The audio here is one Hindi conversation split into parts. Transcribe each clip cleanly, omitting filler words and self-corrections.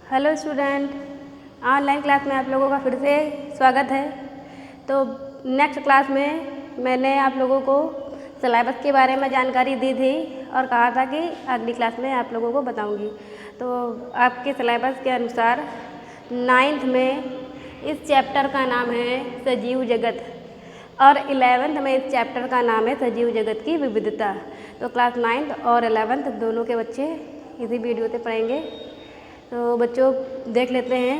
हेलो स्टूडेंट, ऑनलाइन क्लास में आप लोगों का फिर से स्वागत है। तो नेक्स्ट क्लास में मैंने आप लोगों को सिलेबस के बारे में जानकारी दी थी और कहा था कि अगली क्लास में आप लोगों को बताऊंगी। तो आपके सिलेबस के अनुसार 9th में इस चैप्टर का नाम है सजीव जगत और 11th में इस चैप्टर का नाम है सजीव जगत की विविधता। तो क्लास 9th और 11th दोनों के बच्चे इसी वीडियो से पढ़ेंगे। तो बच्चों देख लेते हैं,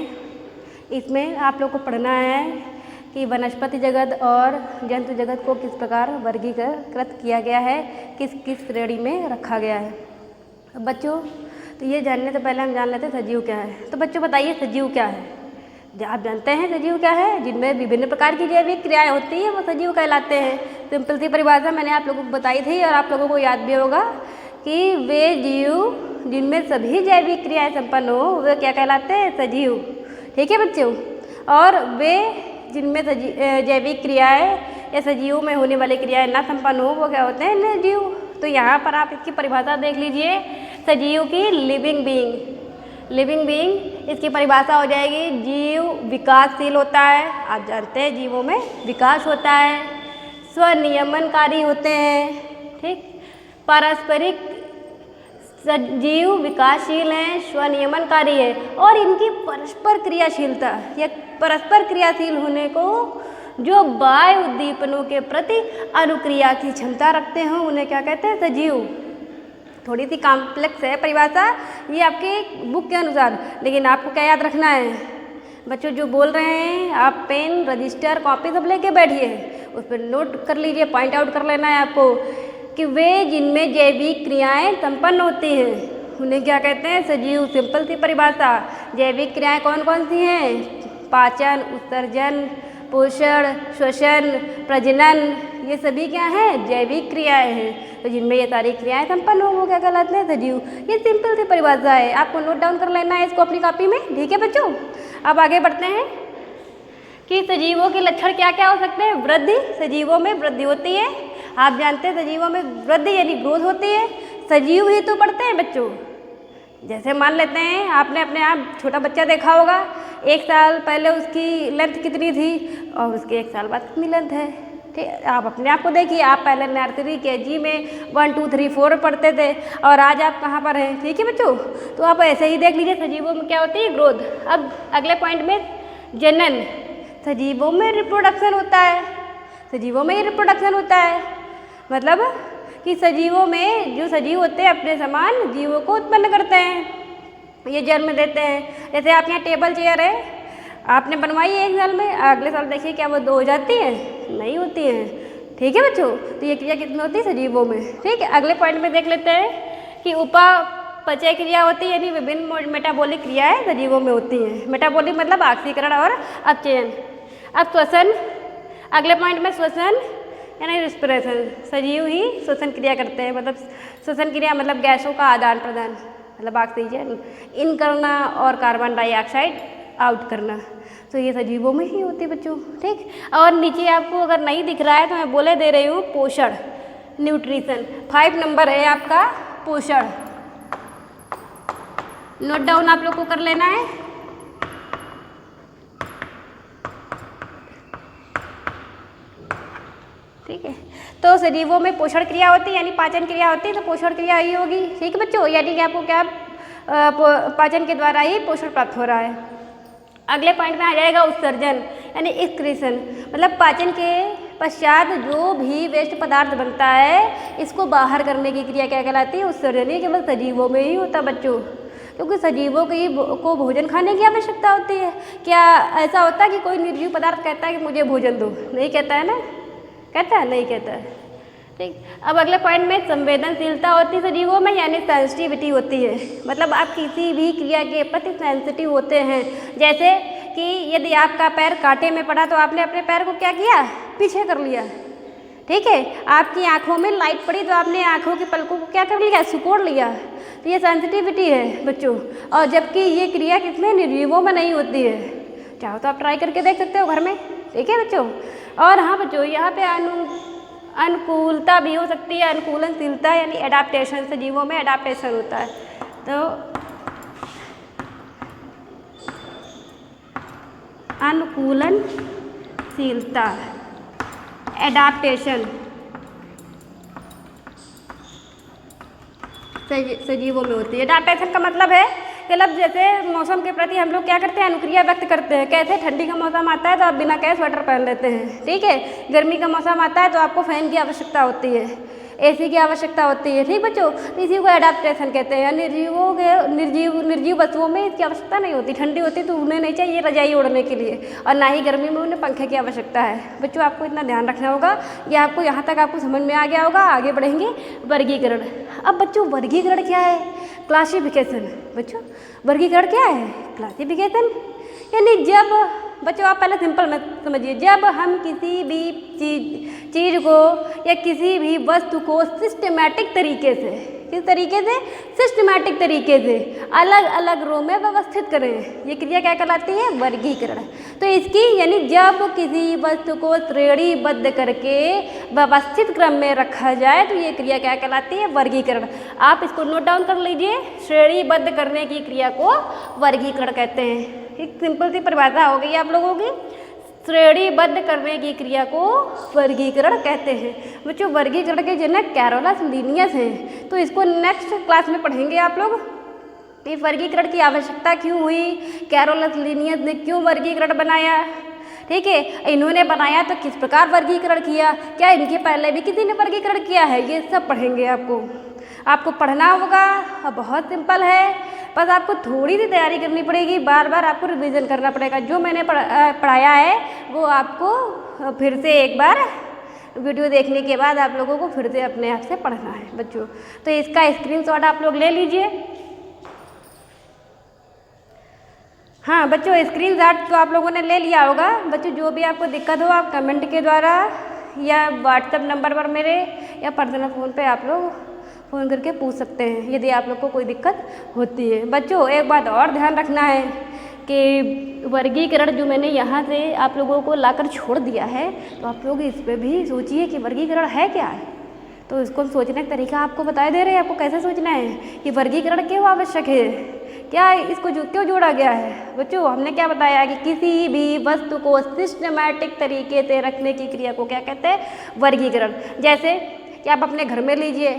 इसमें आप लोग को पढ़ना है कि वनस्पति जगत और जंतु जगत को किस प्रकार वर्गीकृत किया गया है, किस किस श्रेणी में रखा गया है। अब बच्चों तो ये जानने से पहले हम जान लेते हैं सजीव क्या है। तो बच्चों बताइए सजीव क्या है। आप जानते हैं सजीव क्या है? जिनमें विभिन्न प्रकार की जैविक क्रियाएं होती हैं वो सजीव कहलाते हैं। सिंपल सी परिभाषा मैंने आप लोगों को बताई थी और आप लोगों को याद भी होगा कि वे जीव जिनमें सभी जैविक क्रियाएं संपन्न हो वे क्या कहलाते हैं? सजीव। ठीक है बच्चों। और वे जिनमें जैविक क्रियाएं या सजीवों में होने वाली क्रियाएं ना संपन्न हो वो क्या होते हैं? निर्जीव। तो यहाँ पर आप इसकी परिभाषा देख लीजिए, सजीव की लिविंग बीइंग। लिविंग बीइंग इसकी परिभाषा हो जाएगी, जीव विकासशील होता है। आप जानते हैं जीवों में विकास होता है, स्वनियमनकारी होते हैं। ठीक, पारस्परिक जीव विकासशील हैं, स्वनियमनकारी है और इनकी परस्पर क्रियाशीलता या परस्पर क्रियाशील होने को जो बाह्य उद्दीपनों के प्रति अनुक्रिया की क्षमता रखते हैं उन्हें क्या कहते हैं? सजीव। थोड़ी सी कॉम्प्लेक्स है परिभाषा ये आपके बुक के अनुसार, लेकिन आपको क्या याद रखना है बच्चों? जो बोल रहे हैं आप पेन रजिस्टर कॉपी सब लेके बैठिए, उस पर नोट कर लीजिए, पॉइंट आउट कर लेना है आपको कि वे जिनमें जैविक क्रियाएं संपन्न होती हैं उन्हें क्या कहते हैं? सजीव। सिंपल सी परिभाषा। जैविक क्रियाएं कौन कौन सी हैं? पाचन, उत्सर्जन, पोषण, श्वसन, प्रजनन, ये सभी क्या हैं? जैविक क्रियाएं हैं। तो जिनमें ये सारी क्रियाएं संपन्न हो वो क्या कहलाते हैं? सजीव। ये सिंपल सी परिभाषा है, आपको नोट डाउन कर लेना है इसको अपनी कॉपी में। ठीक है बच्चों, अब आगे बढ़ते हैं कि सजीवों के लक्षण क्या क्या हो सकते हैं। वृद्धि, सजीवों में वृद्धि होती है। आप जानते हैं सजीवों में वृद्धि यानी ग्रोथ होती है। सजीव ही तो बढ़ते हैं बच्चों। जैसे मान लेते हैं आपने अपने आप छोटा बच्चा देखा होगा, 1 साल पहले उसकी लेंथ कितनी थी और उसके 1 साल बाद कितनी लेंथ है। ठीक, आप अपने आप को देखिए, आप पहले नर्सरी KG में 1 2 3 4 पढ़ते थे और आज आप कहाँ पर हैं। ठीक है बच्चों, तो आप ऐसे ही देख लीजिए सजीवों में क्या होती है? ग्रोथ। अब अगले पॉइंट में जनन, सजीवों में रिप्रोडक्शन होता है। सजीवों में ही रिप्रोडक्शन होता है, मतलब कि सजीवों में जो सजीव होते हैं अपने समान जीवों को उत्पन्न करते हैं, ये जन्म देते हैं। जैसे आप यहाँ टेबल चेयर है आपने बनवाई है 1 साल में, अगले साल देखिए क्या वो 2 हो जाती है? नहीं होती है। ठीक है बच्चों, तो ये क्रिया कितनी होती है? सजीवों में। ठीक है, अगले पॉइंट में देख लेते हैं कि उपापचय क्रिया होती है यानी विभिन्न मेटाबॉलिक क्रियाएं सजीवों में होती हैं। मेटाबॉलिक मतलब ऑक्सीकरण और अपचयन। अब श्वसन, अगले पॉइंट में श्वसन यानी रिस्पिरेशन, सजीव ही श्वसन क्रिया करते हैं। मतलब श्वसन क्रिया मतलब गैसों का आदान प्रदान, मतलब ऑक्सीजन इन करना और कार्बन डाइऑक्साइड आउट करना। तो ये सजीवों में ही होती है बच्चों। ठीक, और नीचे आपको अगर नहीं दिख रहा है तो मैं बोले दे रही हूँ पोषण, न्यूट्रिशन। 5 नंबर है आपका पोषण, नोट डाउन आप लोग को कर लेना है। ठीक है, तो सजीवों में पोषण क्रिया होती है यानी पाचन क्रिया होती है, तो पोषण क्रिया ही होगी। ठीक है बच्चों, यानी कि आपको क्या पाचन के द्वारा ही पोषण प्राप्त हो रहा है। अगले पॉइंट में आ जाएगा उत्सर्जन यानी एक्सक्रीशन, मतलब पाचन के पश्चात जो भी वेस्ट पदार्थ बनता है इसको बाहर करने की क्रिया क्या कहलाती है? उत्सर्जन। ये केवल सजीवों में ही होता बच्चों, क्योंकि सजीवों को भोजन खाने की आवश्यकता होती है। क्या ऐसा होता है कि कोई निर्जीव पदार्थ कहता है कि मुझे भोजन दो? नहीं कहता है ना, कहता है? नहीं कहता है। ठीक, अब अगले पॉइंट में संवेदनशीलता होती है सजीवों में यानी सेंसिटिविटी होती है, मतलब आप किसी भी क्रिया के प्रति सेंसिटिव होते हैं। जैसे कि यदि आपका पैर कांटे में पड़ा तो आपने अपने पैर को क्या किया? पीछे कर लिया। ठीक है, आपकी आंखों में लाइट पड़ी तो आपने आंखों की पलकों को क्या कर लिया? सिकोड़ लिया। तो ये सेंसिटिविटी है बच्चों, और जबकि ये क्रिया किसमें? निर्जीवों में नहीं होती है। चाहो तो आप ट्राई करके देख सकते हो घर में। ठीक है बच्चों, और हाँ बच्चों यहाँ पे अनुकूलता भी हो सकती है, अनुकूलनशीलता यानी एडाप्टेशन, सजीवों में एडाप्टेशन होता है। तो अनुकूलनशीलता, एडाप्टेशन, सजीवों में होती है। एडाप्टेशन का मतलब है मतलब जैसे मौसम के प्रति हम लोग क्या करते हैं, अनुक्रिया व्यक्त करते हैं। कैसे ठंडी का मौसम आता है तो आप बिना कहे स्वेटर पहन लेते हैं, ठीक है। गर्मी का मौसम आता है तो आपको फैन की आवश्यकता होती है, एसी की आवश्यकता होती है, ठीक बच्चों। तो इसी को एडाप्टेशन कहते हैं। निर्जीव वस्तुओं में इसकी आवश्यकता नहीं होती, ठंडी होती तो उन्हें नहीं चाहिए रजाई ओढ़ने के लिए, और ना ही गर्मी में उन्हें पंखे की आवश्यकता है। बच्चों आपको इतना ध्यान रखना होगा। ये आपको यहाँ तक आपको समझ में आ गया होगा। आगे बढ़ेंगे वर्गीकरण। अब बच्चों वर्गीकरण क्या है? क्लासिफिकेशन। बच्चों वर्गीकरण क्या है? क्लासिफिकेशन। यानी जब बच्चों आप पहले सिंपल में समझिए, जब हम किसी भी चीज़ को या किसी भी वस्तु को सिस्टमैटिक तरीके से, किस तरीके से? सिस्टमैटिक तरीके से अलग अलग रो में व्यवस्थित करें, ये क्रिया क्या कहलाती है? वर्गीकरण। तो इसकी यानी जब किसी वस्तु को श्रेणीबद्ध करके व्यवस्थित क्रम में रखा जाए तो ये क्रिया क्या कहलाती है? वर्गीकरण। आप इसको नोट डाउन कर लीजिए। श्रेणीबद्ध करने की क्रिया को वर्गीकरण कहते हैं। एक सिंपल सी परिभाषा हो गई आप लोगों की। श्रेणीबद्ध करने की क्रिया को वर्गीकरण कहते हैं। बच्चों वर्गीकरण के जनक कैरोलस लिनियस हैं, तो इसको नेक्स्ट क्लास में पढ़ेंगे आप लोग। इस वर्गीकरण की आवश्यकता क्यों हुई, कैरोलस लिनियस ने क्यों वर्गीकरण बनाया, ठीक है, इन्होंने बनाया तो किस प्रकार वर्गीकरण किया, क्या इनके पहले भी किसी ने वर्गीकरण किया है, ये सब पढ़ेंगे आपको पढ़ना होगा। और बहुत सिंपल है, बस आपको थोड़ी सी तैयारी करनी पड़ेगी, बार बार आपको रिवीजन करना पड़ेगा। जो मैंने पढ़ाया है वो आपको फिर से एक बार वीडियो देखने के बाद आप लोगों को फिर से अपने आप से पढ़ना है बच्चों। तो इसका स्क्रीनशॉट आप लोग ले लीजिए। हाँ बच्चों स्क्रीनशॉट तो आप लोगों ने ले लिया होगा। बच्चों जो भी आपको दिक्कत हो आप कमेंट के द्वारा या व्हाट्सएप नंबर पर मेरे या पर्सनल फ़ोन पे आप लोग फ़ोन करके पूछ सकते हैं यदि आप लोग को कोई दिक्कत होती है। बच्चों एक बात और ध्यान रखना है कि वर्गीकरण जो मैंने यहाँ से आप लोगों को लाकर छोड़ दिया है, तो आप लोग इस पर भी सोचिए कि वर्गीकरण है क्या है। तो इसको सोचने का तरीका आपको बता दे रहे हैं, आपको कैसे सोचना है कि वर्गीकरण क्यों आवश्यक है, क्या इसको क्यों जोड़ा गया है। बच्चों हमने क्या बताया कि किसी भी वस्तु को सिस्टमैटिक तरीके से रखने की क्रिया को क्या कहते हैं? वर्गीकरण। जैसे कि आप अपने घर में लीजिए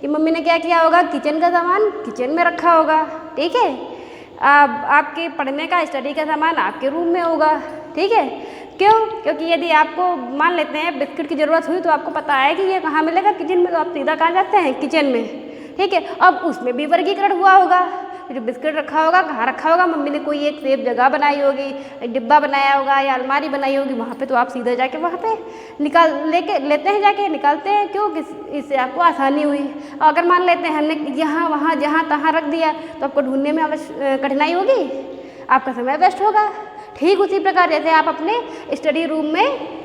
कि मम्मी ने क्या किया होगा, किचन का सामान किचन में रखा होगा, ठीक है। आपके पढ़ने का स्टडी का सामान आपके रूम में होगा, ठीक है। क्यों? क्योंकि यदि आपको मान लेते हैं बिस्किट की ज़रूरत हुई तो आपको पता है कि ये कहाँ मिलेगा, किचन में, तो आप सीधा कहाँ जाते हैं? किचन में, ठीक है। अब उसमें भी वर्गीकरण हुआ होगा। जो बिस्किट रखा होगा कहाँ रखा होगा, मम्मी ने कोई एक सेफ जगह बनाई होगी, डिब्बा बनाया होगा या अलमारी बनाई होगी, वहाँ पे तो आप सीधा जाके वहाँ पे लेते हैं, जाके निकालते हैं। क्यों? इससे आपको आसानी हुई। अगर मान लेते हैं हमने यहाँ वहाँ जहाँ तहाँ रख दिया तो आपको ढूंढने में कठिनाई होगी, आपका समय वेस्ट होगा। ठीक उसी प्रकार जैसे आप अपने स्टडी रूम में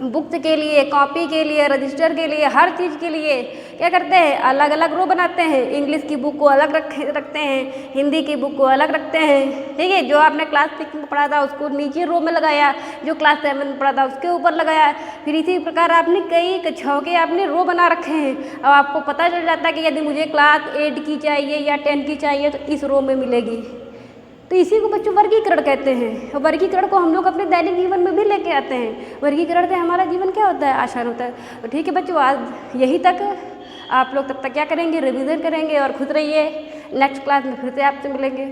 बुक्स के लिए, कॉपी के लिए, रजिस्टर के लिए, हर चीज़ के लिए क्या करते हैं? अलग अलग रो बनाते हैं। इंग्लिश की बुक को अलग रखते हैं, हिंदी की बुक को अलग रखते हैं, ठीक है। जो आपने क्लास 6 में पढ़ा था उसको नीचे रो में लगाया, जो क्लास 7 में पढ़ा था उसके ऊपर लगाया। फिर इसी प्रकार आपने कई कक्षाओं के आपने रो बना रखे हैं। अब आपको पता चल जाता है कि यदि मुझे क्लास 8 की चाहिए या 10 की चाहिए तो इस रो में मिलेगी। तो इसी को बच्चों वर्गीकरण कहते हैं। और वर्गीकरण को हम लोग अपने दैनिक जीवन में भी लेके आते हैं। वर्गीकरण से हमारा जीवन क्या होता है? आसान होता है। तो ठीक है बच्चों, आज यही तक। आप लोग तब तक क्या करेंगे? रिवीजन करेंगे और खुश रहिए। नेक्स्ट क्लास में फिर से आपसे मिलेंगे।